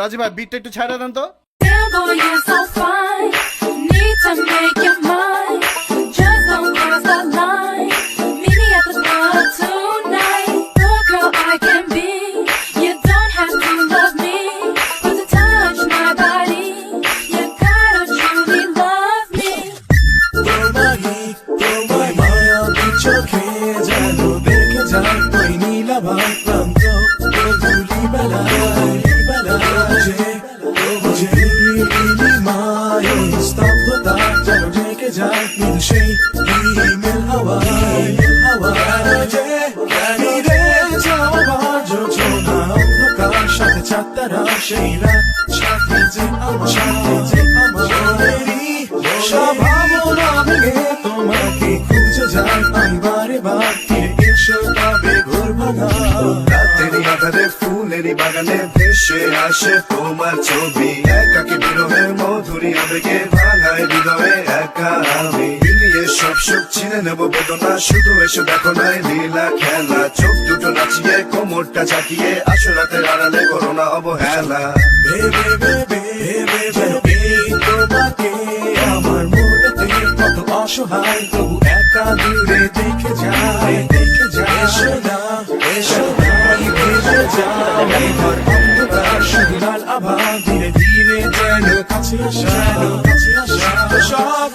রাজি ভাই বিটটা একটু ছাড়া দেন তো। Damn boy, you're so fine. Need to make you mine. Just don't cross the line. Meet me at the club tonight. The girl I can be. You don't have to love me, but to touch my body, you gotta truly love me. তোমায় মায়াবী চোখে যেন দেখে যায় ওই নীলাভার প্রান্ত ধুলিবেলায় স্তব্ধতা যেন ঢেকে যায় কিন্তু সেই হিমেল হাওয়ায় যাওয়ার যোজনা অন্ধকার সাথে চাঁদতারা সেই রাত সাথে যে আমার ভাবনা ভেঙে তোমাকে খুঁজে যায় আমি বারে বার ফিরে এসো তবে ঘোর ভাঙা রাতেরই আধারে ফুলেরই বাগানে ভেসে আসে তোমার ছবি একাকি বিরহে মধুরী আবেগে ভাঙায় হৃদয়ে একা আমি মিলিয়ে সব সুখ ছিনে নেবো বেদনা শুধু এসে দেখো নাই লীলা খেলা চোখ দুটো নাচিয়ে কোমরটা চাকিয়ে আসো রাতের আড়ালে করো না অবহেলা ভেবে ভেবে ভেবে ভেবে তোমাকে আমার মনেতে কত অসহায় তবু একা দূরে দেখে যায় এসো না ভেবে যায় ঘর অন্ধকার শুধু লাল আভা ধীরে ধীরে যেন কাছে আসা সব